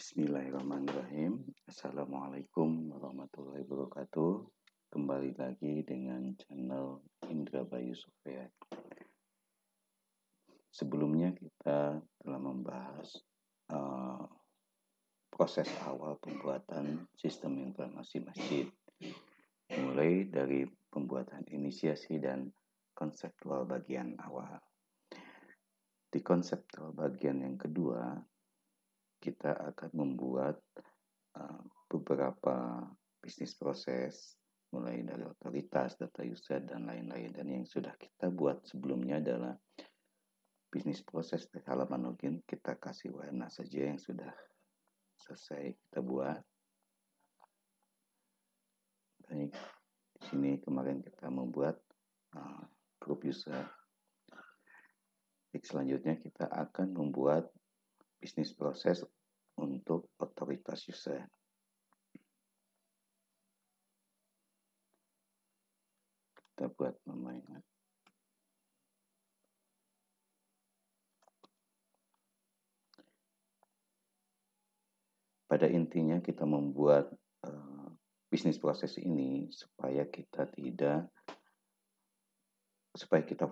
Bismillahirrahmanirrahim. Assalamualaikum warahmatullahi wabarakatuh. Kembali lagi dengan channel Indra Bayu Sofyan. Sebelumnya kita telah membahas proses awal pembuatan sistem informasi masjid, mulai dari pembuatan inisiasi dan konseptual bagian awal. Di konseptual bagian yang kedua, kita akan membuat beberapa bisnis proses, mulai dari otoritas, data user, dan lain-lain. Dan yang sudah kita buat sebelumnya adalah bisnis proses dari halaman login. Kita kasih warna saja yang sudah selesai kita buat. Baik, di sini kemarin kita membuat group user. Selanjutnya kita akan membuat bisnis proses untuk otoritas user. Kita buat namanya. Pada intinya kita membuat bisnis proses ini supaya kita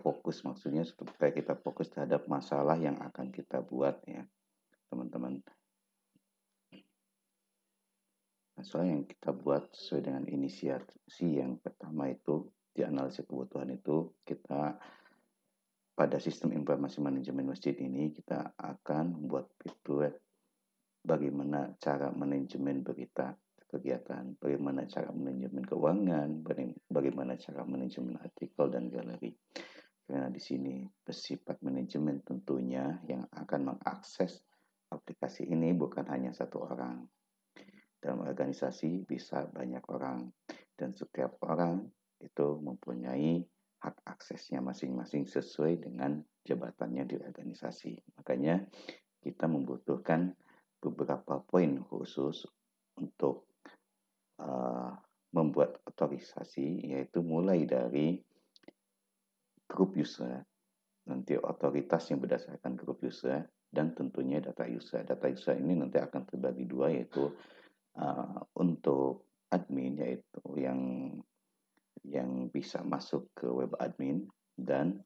fokus, maksudnya supaya kita fokus terhadap masalah yang akan kita buat ya, teman-teman. Masalah yang kita buat sesuai dengan inisiasi yang pertama itu di analisis kebutuhan itu, kita pada sistem informasi manajemen masjid ini kita akan membuat fitur bagaimana cara manajemen berita kegiatan, bagaimana cara manajemen keuangan, bagaimana cara manajemen artikel dan galeri. Karena di sini bersifat manajemen tentunya yang akan mengakses aplikasi ini bukan hanya satu orang. Dalam organisasi bisa banyak orang dan setiap orang itu mempunyai hak aksesnya masing-masing sesuai dengan jabatannya di organisasi. Makanya kita membutuhkan beberapa poin khusus untuk membuat otorisasi, yaitu mulai dari grup user, nanti otoritas yang berdasarkan grup user, dan tentunya data user. Data user ini nanti akan terbagi dua, yaitu untuk admin, yaitu yang bisa masuk ke web admin, dan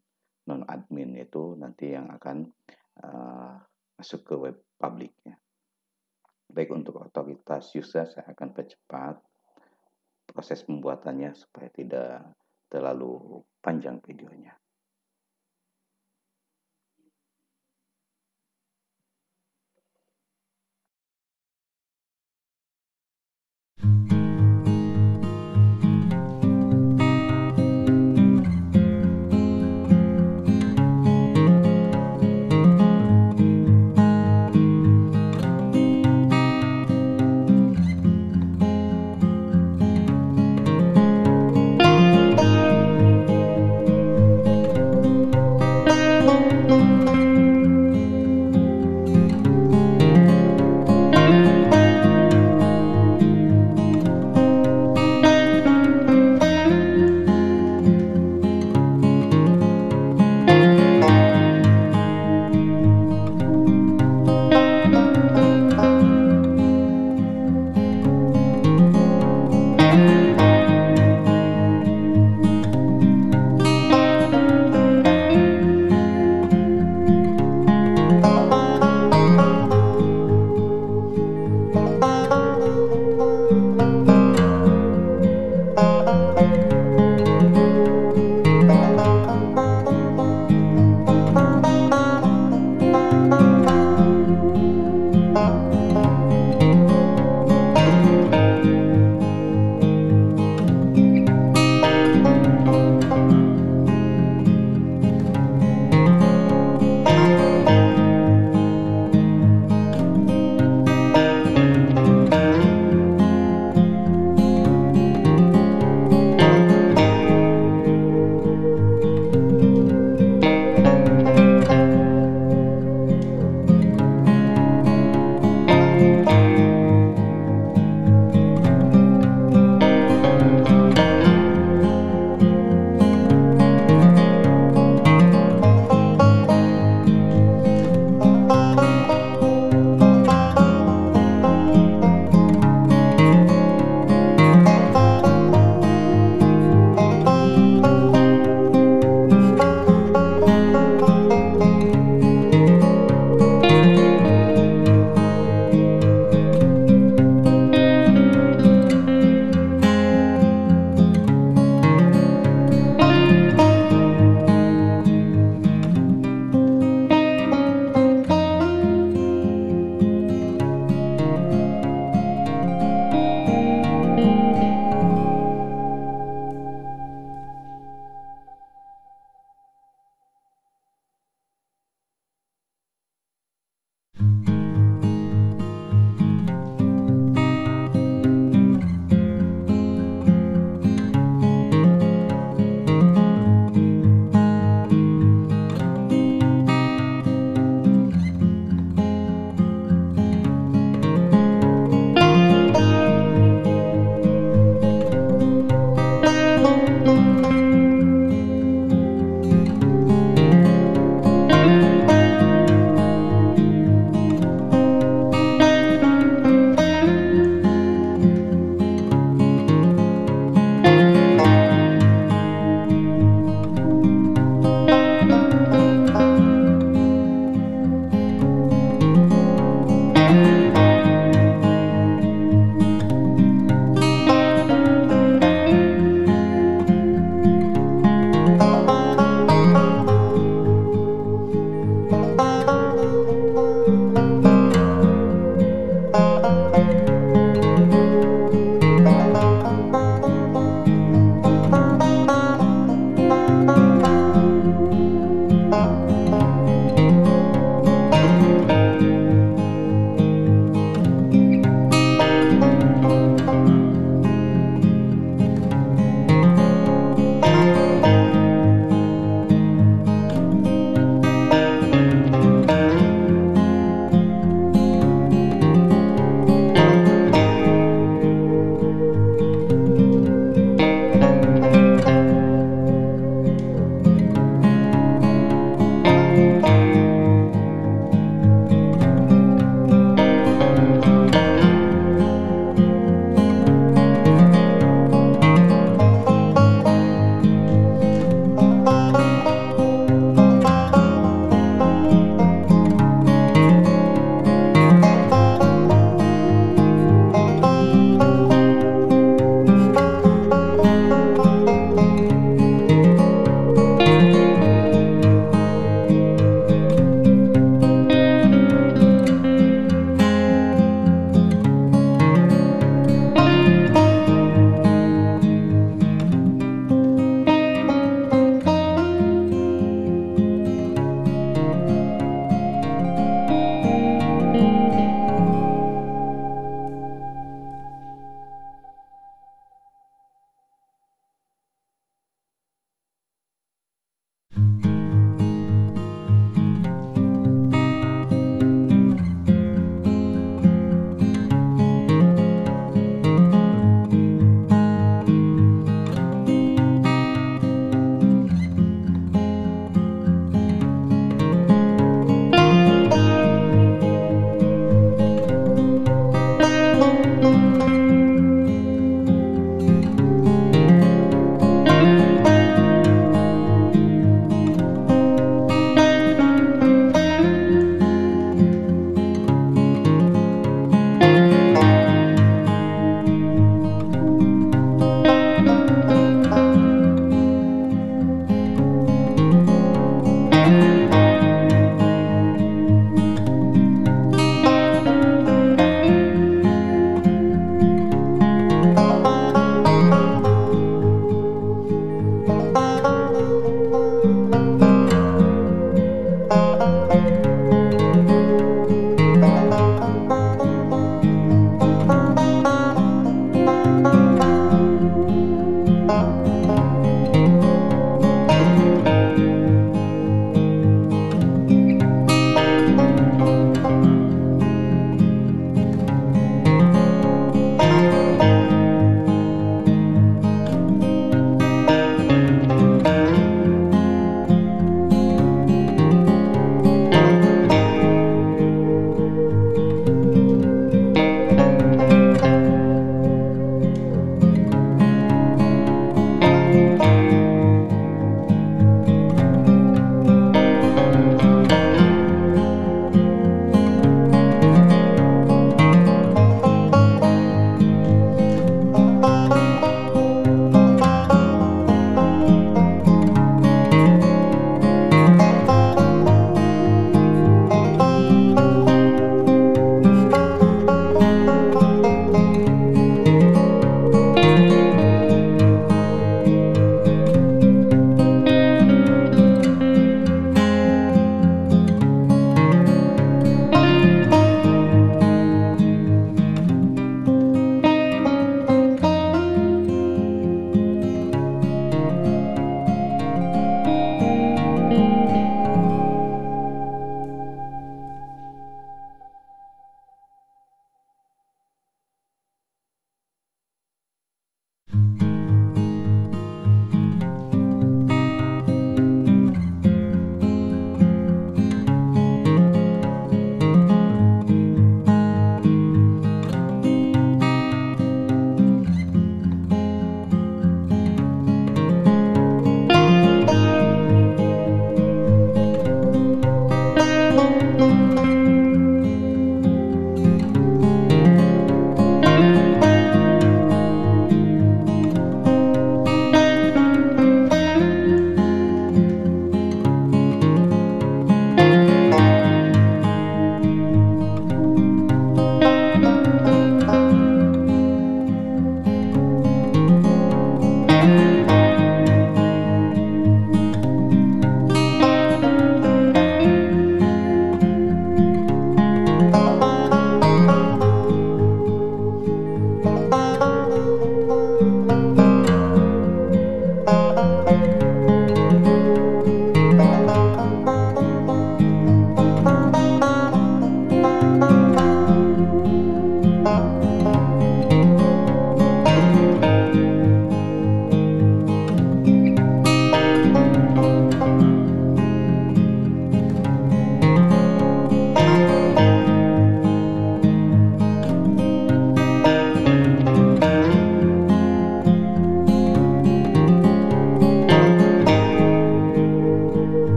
non admin itu nanti yang akan masuk ke web publik ya. Baik, untuk otoritas user saya akan percepat proses pembuatannya supaya tidak terlalu panjang videonya.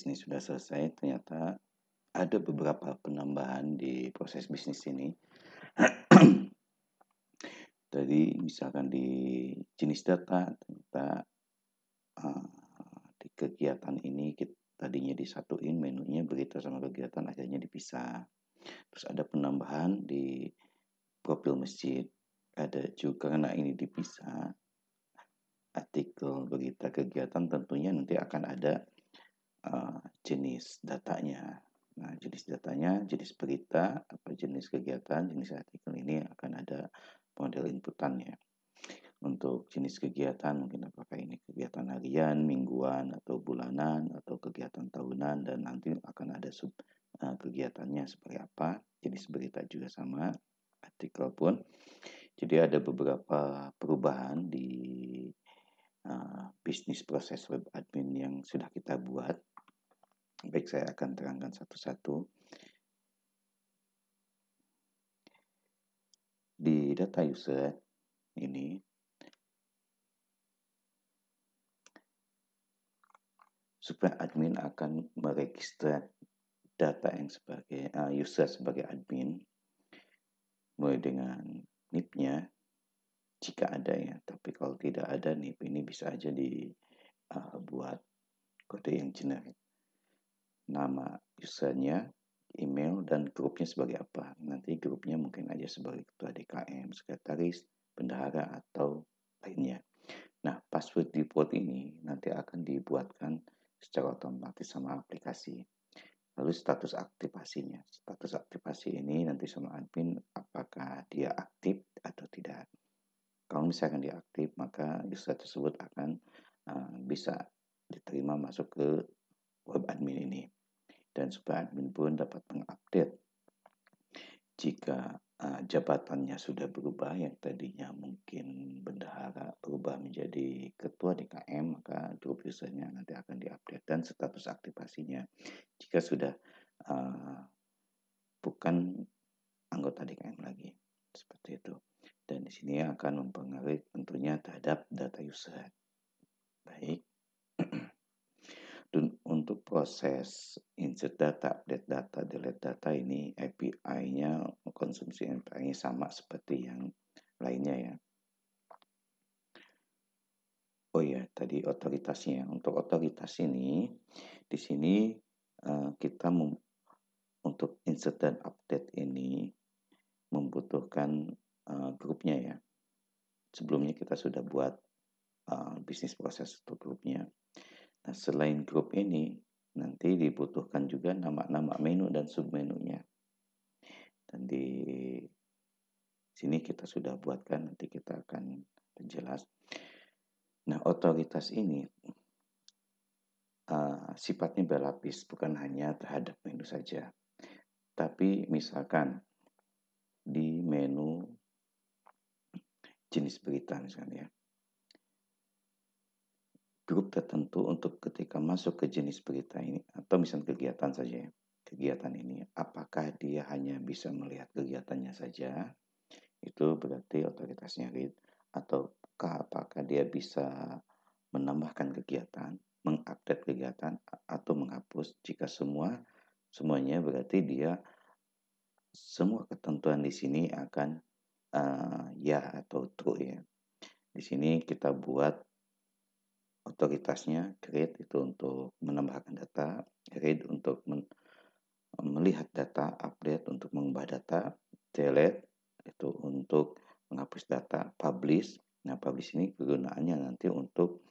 ini sudah selesai, ternyata ada beberapa penambahan di proses bisnis ini. Tadi misalkan di jenis data, ternyata di kegiatan ini tadinya disatuin menunya berita sama kegiatan, akhirnya dipisah. Terus ada penambahan di profil masjid, ada juga karena ini dipisah, artikel berita kegiatan tentunya nanti akan ada jenis datanya. Nah, jenis datanya, jenis berita, apa jenis kegiatan, jenis artikel ini akan ada model inputannya. Untuk jenis kegiatan mungkin apakah ini kegiatan harian, mingguan, atau bulanan, atau kegiatan tahunan, dan nanti akan ada kegiatannya seperti apa. Jenis berita juga sama, artikel pun. Jadi ada beberapa perubahan di bisnis proses web admin yang sudah kita buat. Baik, saya akan terangkan satu-satu. Di data user ini, supaya admin akan meregister data yang sebagai user sebagai admin, mulai dengan NIP-nya, jika ada ya. Tapi kalau tidak ada NIP, ini bisa aja dibuat kode yang generik. Nama usernya, email, dan grupnya sebagai apa. Nanti grupnya mungkin aja sebagai ketua DKM, sekretaris, bendahara, atau lainnya. Nah, password default ini nanti akan dibuatkan secara otomatis sama aplikasi. Lalu status aktivasinya. Status aktivasi ini nanti sama admin apakah dia aktif atau tidak. Kalau misalkan dia aktif, maka user tersebut akan bisa diterima masuk ke web admin ini. Dan supaya admin pun dapat mengupdate jika jabatannya sudah berubah, yang tadinya mungkin bendahara berubah menjadi ketua DKM, maka grup usernya nanti akan diupdate dan status aktivasinya jika sudah bukan anggota DKM lagi, seperti itu. Dan di sini akan mempengaruhi tentunya terhadap data user. Baik. Dan untuk proses insert data, update data, delete data ini API-nya, konsumsi API-nya sama seperti yang lainnya ya. Oh ya, tadi otoritasnya. Untuk otoritas ini, di sini kita untuk insert dan update ini membutuhkan grupnya ya. Sebelumnya kita sudah buat bisnis proses untuk grupnya. Nah, selain grup ini, nanti dibutuhkan juga nama-nama menu dan submenunya. Dan di sini kita sudah buatkan, nanti kita akan perjelas. Nah, otoritas ini sifatnya berlapis, bukan hanya terhadap menu saja. Tapi misalkan di menu jenis berita misalnya, grup tertentu untuk ketika masuk ke jenis berita ini, atau misalnya kegiatan saja ya, kegiatan ini, apakah dia hanya bisa melihat kegiatannya saja, itu berarti otoritasnya read, ataukah apakah dia bisa menambahkan kegiatan, mengupdate kegiatan, atau menghapus. Jika semuanya berarti dia semua ketentuan di sini akan ya atau true ya. Di sini kita buat otoritasnya, create itu untuk menambahkan data, read untuk melihat data, update untuk mengubah data, delete itu untuk menghapus data, publish. Nah, publish ini kegunaannya nanti untuk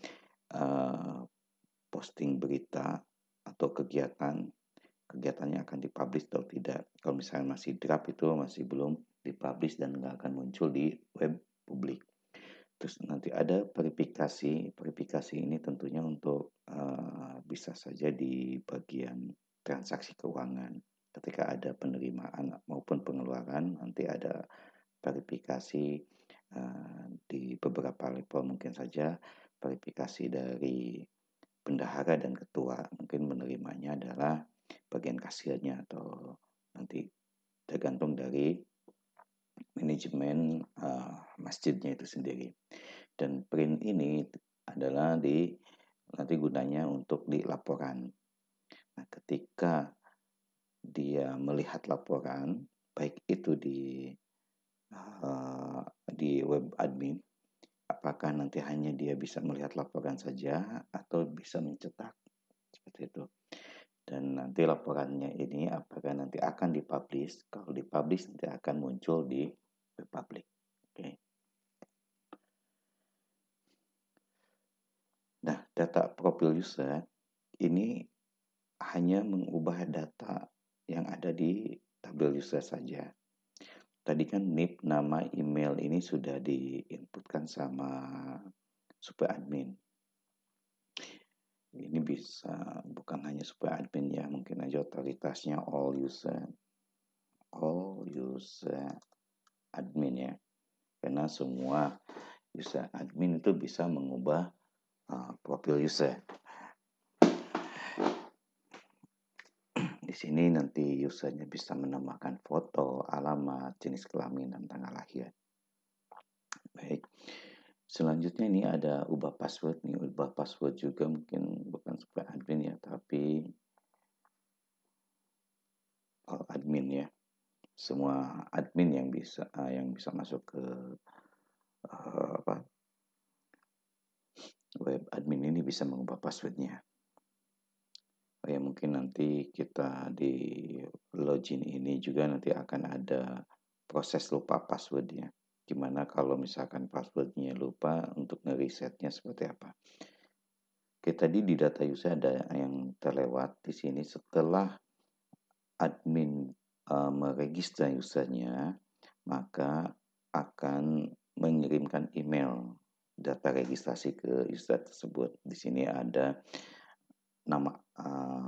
posting berita atau kegiatannya akan dipublish atau tidak. Kalau misalnya masih draft, itu masih belum dipublish dan nggak akan muncul di web publik. Terus nanti ada verifikasi ini tentunya untuk bisa saja di bagian transaksi keuangan. Ketika ada penerimaan maupun pengeluaran, nanti ada verifikasi di beberapa level, mungkin saja verifikasi dari bendahara dan ketua, mungkin menerimanya adalah bagian kasirnya, atau nanti tergantung dari manajemen masjidnya itu sendiri. Dan print ini adalah nanti gunanya untuk di laporan. Nah, ketika dia melihat laporan, baik itu di web admin, apakah nanti hanya dia bisa melihat laporan saja atau bisa mencetak, seperti itu. Dan nanti laporannya ini apakah nanti akan dipublish? Kalau dipublish nanti akan muncul di web public. Oke. Nah, data profil user ini hanya mengubah data yang ada di tabel user saja. Tadi kan NIP, nama, email ini sudah diinputkan sama super admin. Ini bisa bukan hanya super admin ya, mungkin aja otoritasnya all user admin ya. Karena semua user admin itu bisa mengubah profil user. Di sini nanti usernya bisa menambahkan foto, alamat, jenis kelamin, dan tanggal lahir. Baik. Selanjutnya ini ada ubah password nih. Ubah password juga mungkin bukan super admin ya, tapi admin ya. Semua admin yang bisa masuk ke web admin ini bisa mengubah passwordnya. Ya mungkin nanti kita di login ini juga nanti akan ada proses lupa passwordnya. Gimana kalau misalkan passwordnya lupa, untuk ngeresetnya seperti apa? Oke, tadi di data user ada yang terlewat di sini. Setelah admin meregister usernya, maka akan mengirimkan email data registrasi ke user tersebut. Di sini ada nama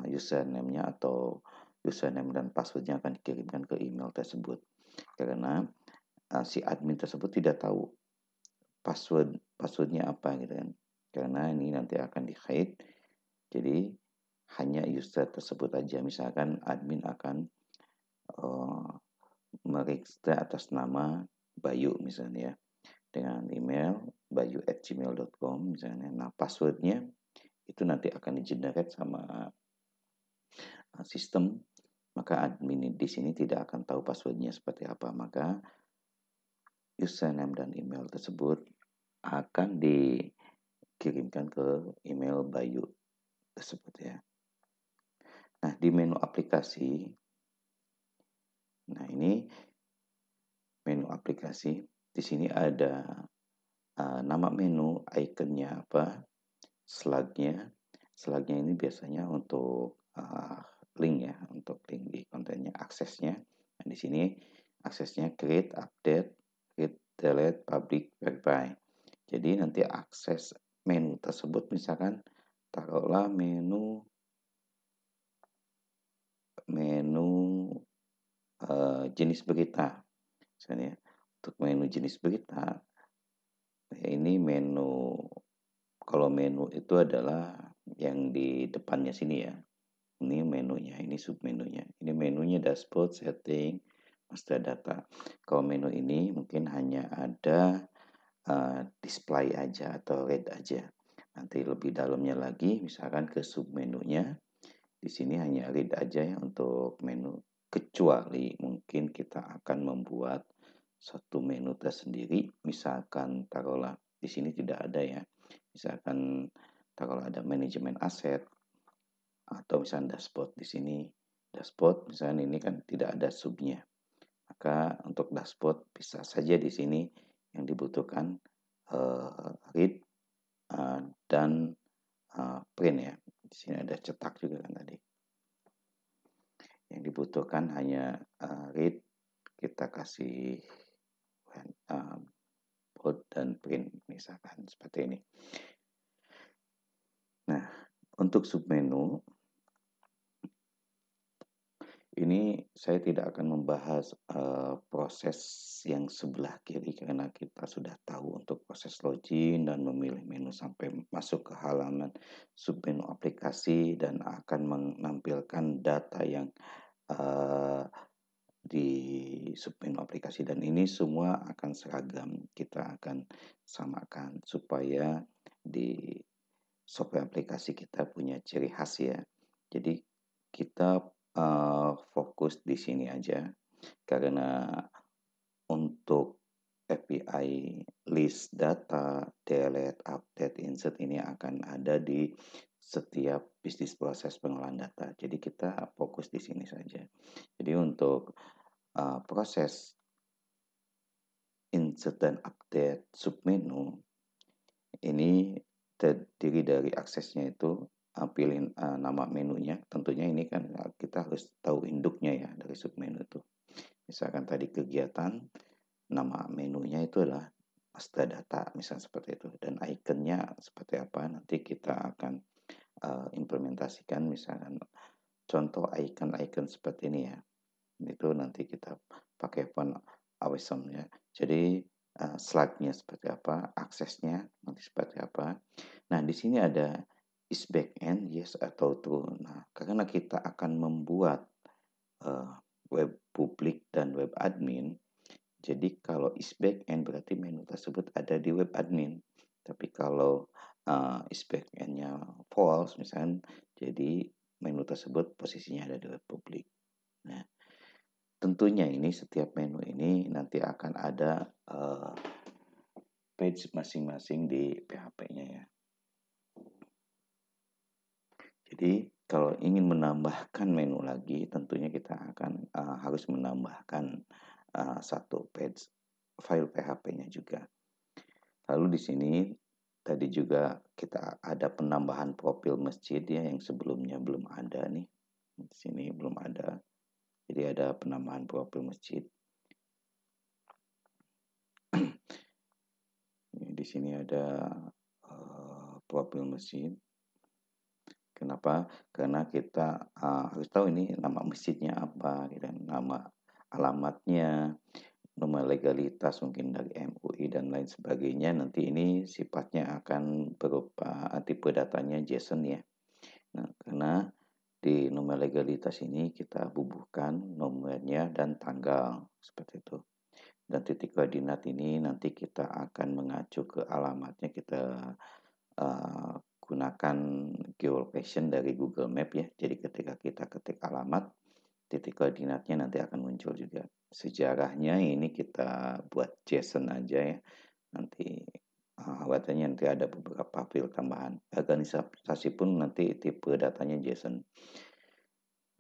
username-nya atau username dan passwordnya akan dikirimkan ke email tersebut. Karena si admin tersebut tidak tahu passwordnya apa gitu kan. Karena ini nanti akan di-hide. Jadi hanya user tersebut aja. Misalkan admin akan meregister atas nama Bayu misalnya ya, dengan email bayu@gmail.com misalnya. Nah, passwordnya itu nanti akan di-generate sama sistem, maka admin di sini tidak akan tahu passwordnya seperti apa. Maka username dan email tersebut akan dikirimkan ke email Bayu tersebut ya. Nah, di menu aplikasi, nah ini menu aplikasi, di sini ada nama menu, ikonnya apa, slugnya. Slugnya ini biasanya untuk link ya, untuk link di kontennya, aksesnya. Nah, di sini aksesnya create, update, read, delete, public, verify. Jadi nanti akses menu tersebut misalkan taruhlah menu jenis berita. Misalnya untuk menu jenis berita, ini menu, kalau menu itu adalah yang di depannya sini ya. Ini menunya, ini submenunya. Ini menunya dashboard, setting, master data. Kalau menu ini mungkin hanya ada display aja atau read aja. Nanti lebih dalamnya lagi, misalkan ke submenunya, di sini hanya read aja ya untuk menu. Kecuali mungkin kita akan membuat satu menu tersendiri, misalkan taruhlah di sini tidak ada ya. Misalkan taruhlah ada manajemen aset, atau misalnya dashboard di sini. Dashboard misalnya ini kan tidak ada subnya. Maka untuk dashboard bisa saja di sini yang dibutuhkan read dan print ya. Di sini ada cetak juga kan tadi. Yang dibutuhkan hanya read, kita kasih bold dan print misalkan seperti ini. Nah, untuk submenu ini saya tidak akan membahas proses yang sebelah kiri karena kita sudah tahu untuk proses login dan memilih menu sampai masuk ke halaman submenu aplikasi dan akan menampilkan data yang di submenu aplikasi, dan ini semua akan seragam. Kita akan samakan supaya di software aplikasi kita punya ciri khas ya. Jadi kita fokus di sini aja karena untuk API list data, delete, update, insert ini akan ada di setiap bisnis proses pengolahan data. Jadi kita fokus di sini saja. Jadi untuk proses insert dan update submenu ini terdiri dari aksesnya itu pilih nama menunya. Tentunya ini kan kita harus tahu induknya ya dari submenu itu. Misalkan tadi kegiatan, nama menunya itu adalah master data, misalnya seperti itu. Dan ikonnya seperti apa, nanti kita akan implementasikan misalkan contoh icon-icon seperti ini ya. Itu nanti kita pakai font awesome ya. Jadi slide-nya seperti apa, aksesnya nanti seperti apa. Nah, di sini ada is backend, yes atau true. Nah, karena kita akan membuat uh, web publik dan web admin, jadi kalau is backend berarti menu tersebut ada di web admin. Tapi kalau is backend-nya false misalnya, jadi menu tersebut posisinya ada di web publik. Nah, tentunya ini setiap menu ini nanti akan ada page masing-masing di PHP-nya ya. Jadi kalau ingin menambahkan menu lagi, tentunya kita akan harus menambahkan satu page file PHP-nya juga. Lalu di sini tadi juga kita ada penambahan profil masjid ya yang sebelumnya belum ada nih. Di sini belum ada. Jadi ada penambahan profil masjid. Di sini ada profil masjid. Kenapa? Karena kita harus tahu ini nama masjidnya apa, dan nama alamatnya, nomor legalitas mungkin dari MUI dan lain sebagainya. Nanti ini sifatnya akan berupa tipe datanya JSON ya. Nah, karena di nomor legalitas ini kita bubuhkan nomornya dan tanggal seperti itu. Dan titik koordinat ini nanti kita akan mengacu ke alamatnya, kita gunakan geolocation dari Google Map ya. Jadi ketika kita ketik alamat, titik koordinatnya nanti akan muncul juga. Sejarahnya ini kita buat JSON aja ya. Nanti katanya nanti ada beberapa file tambahan. Organisasi pun nanti tipe datanya JSON.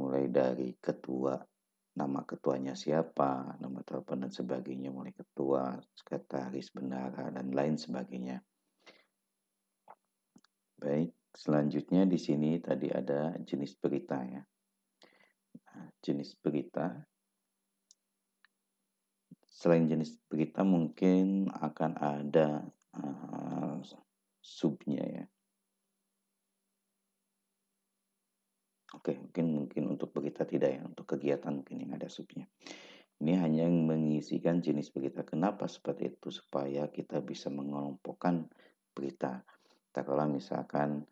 Mulai dari ketua, nama ketuanya siapa, nomor telepon dan sebagainya, mulai ketua, sekretaris, bendahara, dan lain sebagainya. Baik, selanjutnya di sini tadi ada jenis berita ya. Nah, jenis berita, selain jenis berita mungkin akan ada subnya ya. Oke, mungkin untuk berita tidak ya, untuk kegiatan mungkin yang ada subnya. Ini hanya mengisikan jenis berita. Kenapa seperti itu? Supaya kita bisa mengelompokkan berita. Kalau misalkan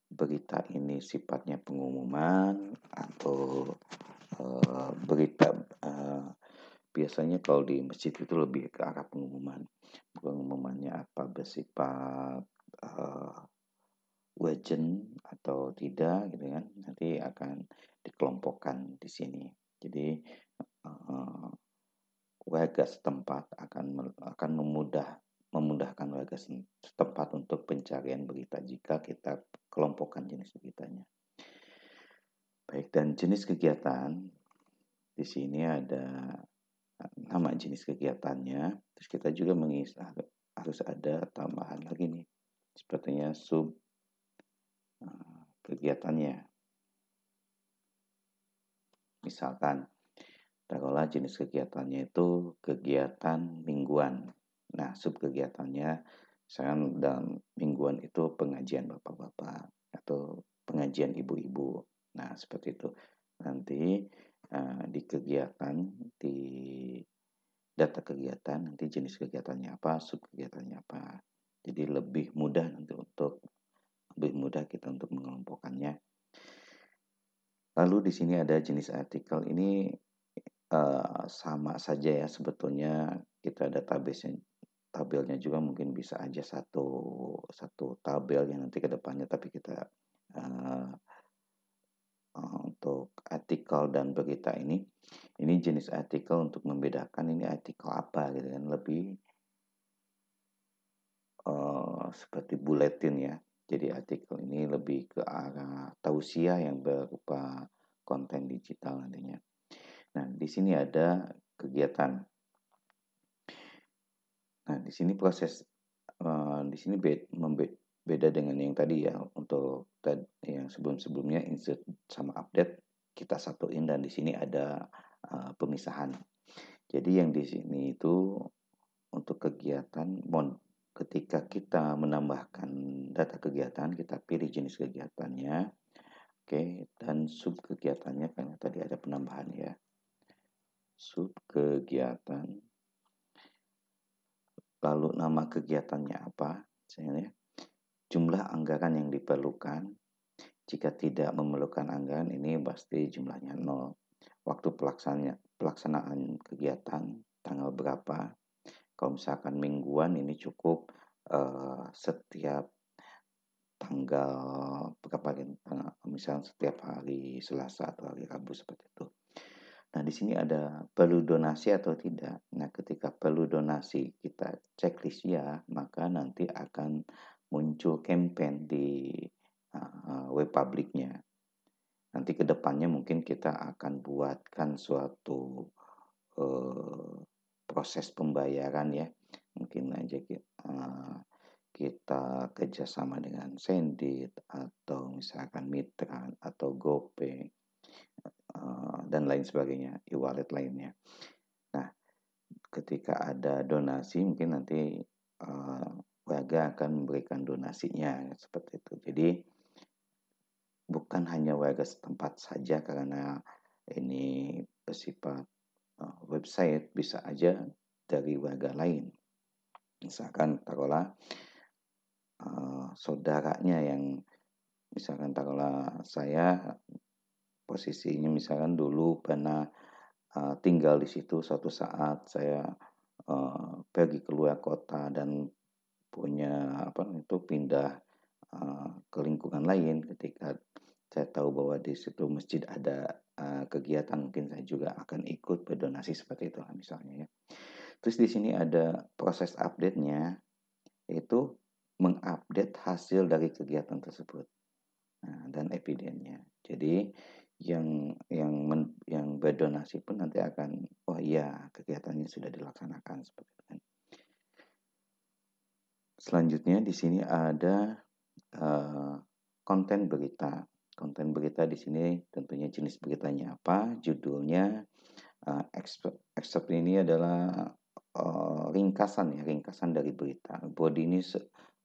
berita ini sifatnya pengumuman atau berita biasanya kalau di masjid itu lebih ke arah pengumuman. Pengumumannya apa, bersifat urgent atau tidak gitu kan, nanti akan dikelompokkan di sini. Jadi warga setempat akan memudahkan warga setempat untuk pencarian berita jika kita kelompokkan jenis beritanya. Baik, dan jenis kegiatan di sini ada nama jenis kegiatannya. Terus kita juga mengisi, harus ada tambahan lagi nih, sepertinya sub kegiatannya. Misalkan taruhlah jenis kegiatannya itu kegiatan mingguan. Nah, sub kegiatannya misalkan dalam mingguan itu pengajian bapak-bapak atau pengajian ibu-ibu. Nah, seperti itu. Nanti di kegiatan, di data kegiatan, nanti jenis kegiatannya apa, sub kegiatannya apa. Jadi lebih mudah nanti lebih mudah kita untuk mengelompokkannya. Lalu di sini ada jenis artikel. Ini sama saja ya sebetulnya, kita database tabelnya juga mungkin bisa aja satu tabel yang nanti ke depannya, tapi kita untuk artikel dan berita ini jenis artikel untuk membedakan ini artikel apa gitu kan, lebih seperti buletin ya. Jadi artikel ini lebih ke arah tausiah yang berupa konten digital nantinya. Nah, di sini ada kegiatan. Nah, di sini proses di sini beda dengan yang tadi ya. Untuk yang sebelum-sebelumnya insert sama update kita satuin, dan di sini ada pemisahan. Jadi yang di sini itu untuk kegiatan ketika kita menambahkan data kegiatan, kita pilih jenis kegiatannya, oke, dan sub kegiatannya karena tadi ada penambahan ya. Sub kegiatan, lalu nama kegiatannya apa, misalnya jumlah anggaran yang diperlukan. Jika tidak memerlukan anggaran, ini pasti jumlahnya 0. Waktu pelaksanaan kegiatan, tanggal berapa. Kalau misalkan mingguan, ini cukup setiap tanggal berapa, misalnya setiap hari Selasa atau hari Rabu seperti itu. Nah, di sini ada perlu donasi atau tidak. Nah, ketika perlu donasi kita checklist ya, maka nanti akan muncul campaign di web publiknya. Nanti ke depannya mungkin kita akan buatkan suatu proses pembayaran ya. Mungkin aja kita kerjasama dengan Sendit atau misalkan Mitra atau GoPay dan lain sebagainya, e-wallet lainnya. Nah, ketika ada donasi mungkin nanti warga akan memberikan donasinya seperti itu. Jadi bukan hanya warga setempat saja, karena ini bersifat website, bisa aja dari warga lain. Misalkan taruhlah saudaranya yang misalkan taruhlah saya posisinya misalkan dulu pernah tinggal di situ, suatu saat saya pergi keluar kota dan punya pindah ke lingkungan lain. Ketika saya tahu bahwa di situ masjid ada kegiatan, mungkin saya juga akan ikut berdonasi seperti itu misalnya ya. Terus di sini ada proses update-nya, yaitu mengupdate hasil dari kegiatan tersebut. Nah, dan evidennya. Jadi yang berdonasi pun nanti akan, oh iya kegiatannya sudah dilaksanakan seperti itu kan. Selanjutnya di sini ada konten berita. Konten berita di sini tentunya jenis beritanya apa, judulnya, excerpt ini adalah ringkasan dari berita. Body ini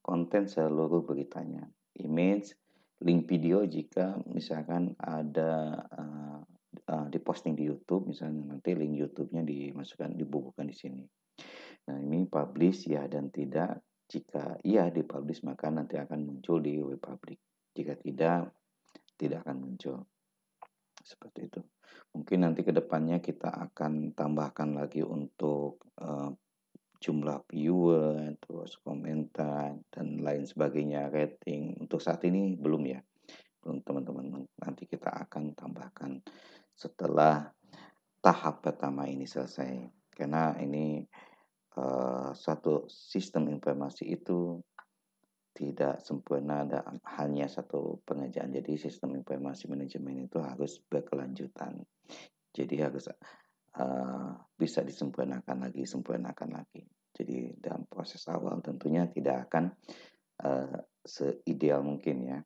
konten seluruh beritanya. Image, link video jika misalkan ada diposting di YouTube, misalnya nanti link YouTube-nya dibubuhkan di sini. Nah, ini publish ya dan tidak. Jika iya dipublish, maka nanti akan muncul di web public. Jika tidak akan muncul. Seperti itu. Mungkin nanti ke depannya kita akan tambahkan lagi untuk jumlah viewer, terus komentar, dan lain sebagainya, rating. Untuk saat ini belum ya. Belum teman-teman. Nanti kita akan tambahkan setelah tahap pertama ini selesai. Karena ini satu sistem informasi itu tidak sempurna dan hanya satu pengerjaan. Jadi sistem informasi manajemen itu harus berkelanjutan. Jadi harus bisa disempurnakan lagi. Jadi dalam proses awal tentunya tidak akan seideal mungkin ya.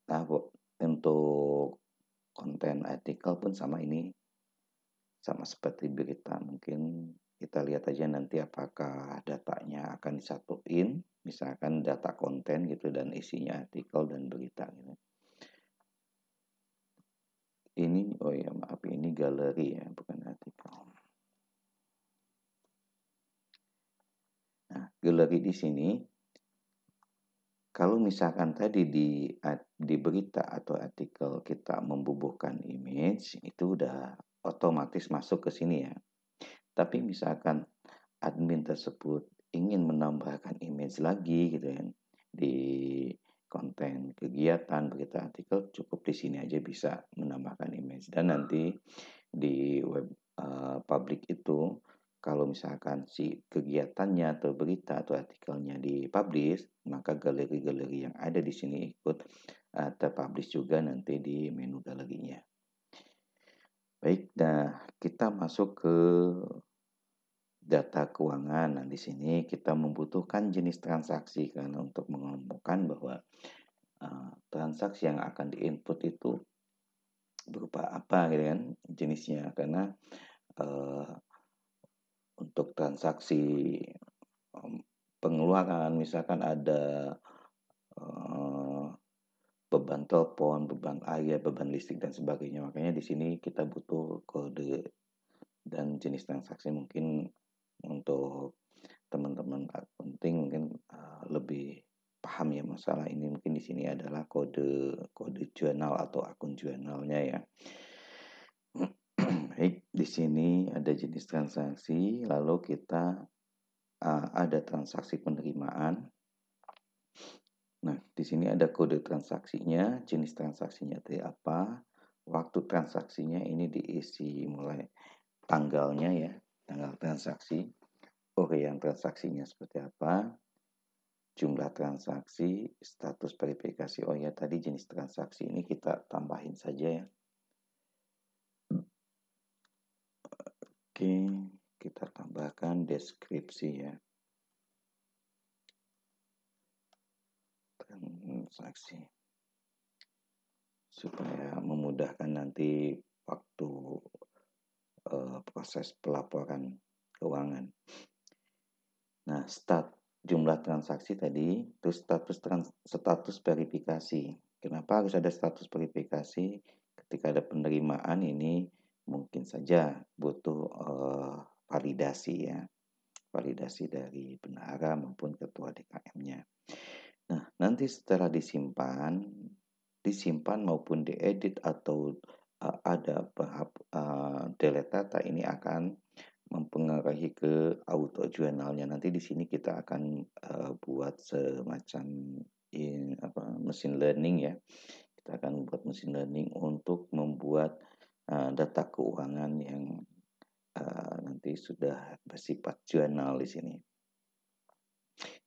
Nah, untuk konten artikel pun sama seperti berita. Mungkin kita lihat aja nanti apakah datanya akan disatuin, misalkan data konten gitu dan isinya artikel dan berita gitu. Ini ini galeri ya, bukan artikel. Nah, galeri di sini kalau misalkan tadi di berita atau artikel kita membubuhkan image, itu udah otomatis masuk ke sini ya. Tapi misalkan admin tersebut ingin menambahkan image lagi gitu kan di konten kegiatan, berita artikel, cukup di sini aja bisa menambahkan image. Dan nanti di web publik itu, kalau misalkan si kegiatannya atau berita atau artikelnya dipublish, maka galeri-galeri yang ada di sini ikut terpublish juga nanti di menu galerinya. Baik, nah kita masuk ke data keuangan. Nah, di sini kita membutuhkan jenis transaksi karena untuk mengelompokkan bahwa transaksi yang akan diinput itu berupa apa gitu kan jenisnya. Karena uh, untuk transaksi pengeluaran misalkan ada uh, beban telepon, beban air, beban listrik dan sebagainya. Makanya di sini kita butuh kode dan jenis transaksi. Mungkin untuk teman-teman akunting mungkin lebih paham ya masalah ini. Mungkin di sini adalah kode jurnal atau akun jurnalnya ya. Baik, di sini ada jenis transaksi, lalu kita ada transaksi penerimaan. Nah, di sini ada kode transaksinya, jenis transaksinya itu apa, waktu transaksinya ini diisi mulai tanggalnya ya, tanggal transaksi, yang transaksinya seperti apa, jumlah transaksi, status verifikasi. Oh ya, tadi jenis transaksi ini kita tambahin saja ya. Oke, kita tambahkan deskripsi ya. Transaksi. Supaya memudahkan nanti waktu proses pelaporan keuangan. Nah, jumlah transaksi tadi, terus status verifikasi. Kenapa harus ada status verifikasi? Ketika ada penerimaan ini mungkin saja butuh validasi ya, validasi dari bendahara maupun ketua DKM-nya. Nah, nanti setelah disimpan maupun diedit atau ada delete data ini akan mempengaruhi ke auto jurnalnya. Nanti di sini kita akan buat semacam machine learning ya. Kita akan buat machine learning untuk membuat data keuangan yang nanti sudah bersifat jurnal di sini.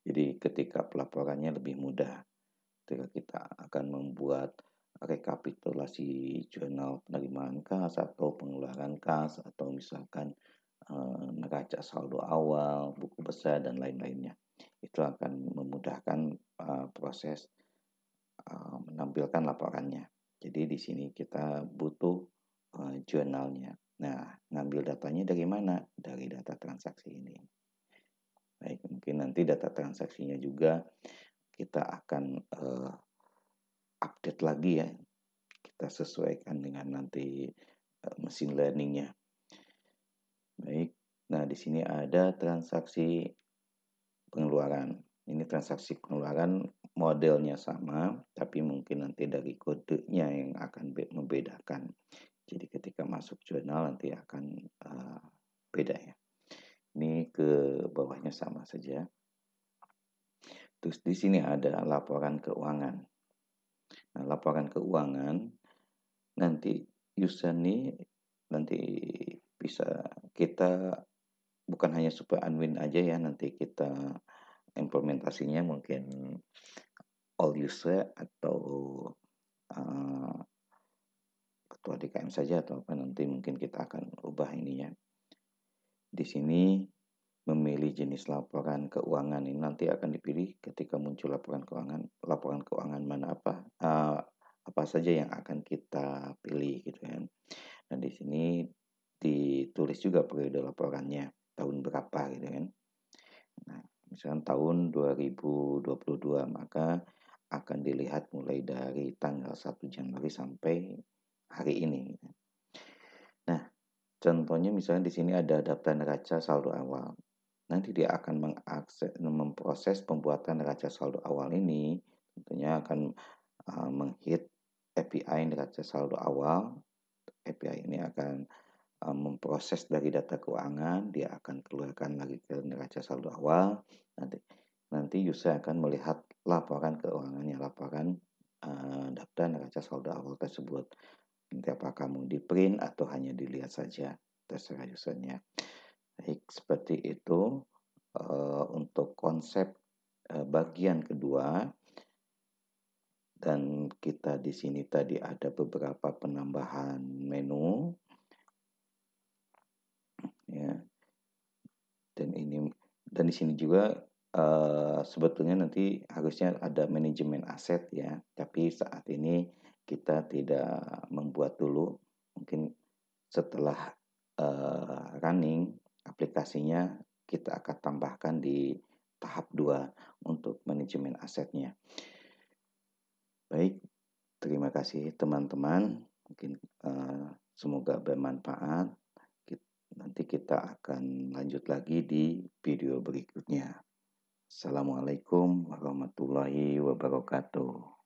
Jadi ketika pelaporannya lebih mudah. Ketika kita akan membuat rekapitulasi jurnal penerimaan kas atau pengeluaran kas atau misalkan neraca saldo awal, buku besar dan lain-lainnya. Itu akan memudahkan proses menampilkan laporannya. Jadi di sini kita butuh jurnalnya. Nah, ngambil datanya dari mana? Dari data transaksi ini. Baik, mungkin nanti data transaksinya juga kita akan update lagi ya. Kita sesuaikan dengan nanti machine learningnya. Baik, nah di sini ada transaksi pengeluaran. Ini transaksi pengeluaran modelnya sama, tapi mungkin nanti dari kodenya yang akan membedakan. Jadi ketika masuk jurnal nanti akan beda ya. Ini ke bawahnya sama saja. Terus di sini ada laporan keuangan. Nah, laporan keuangan nanti user nih nanti bisa kita bukan hanya super admin aja ya, nanti kita implementasinya mungkin all user atau ketua DKM saja atau apa nanti mungkin kita akan ubah ininya. Di sini memilih jenis laporan keuangan ini nanti akan dipilih ketika muncul laporan keuangan mana apa saja yang akan kita pilih gitu kan. Dan di sini ditulis juga periode laporannya tahun berapa gitu kan. Nah, misalkan tahun 2022 maka akan dilihat mulai dari tanggal 1 Januari sampai hari ini. Nah, contohnya misalnya di sini ada daftar neraca saldo awal. Nanti dia akan memproses pembuatan neraca saldo awal ini, tentunya akan menghit API neraca saldo awal. API ini akan memproses dari data keuangan, dia akan keluarkan lagi ke neraca saldo awal. Nanti user akan melihat laporan keuangannya, laporan daftar neraca saldo awal tersebut. Nanti apakah mau di-print atau hanya dilihat saja, terserah usernya. Baik, seperti itu untuk konsep bagian kedua. Dan kita di sini tadi ada beberapa penambahan menu, ya. Dan di sini juga sebetulnya nanti harusnya ada manajemen aset ya, tapi saat ini kita tidak membuat dulu. Mungkin setelah running aplikasinya kita akan tambahkan di tahap 2 untuk manajemen asetnya. Baik, terima kasih teman-teman. Mungkin semoga bermanfaat. Nanti kita akan lanjut lagi di video berikutnya. Assalamualaikum warahmatullahi wabarakatuh.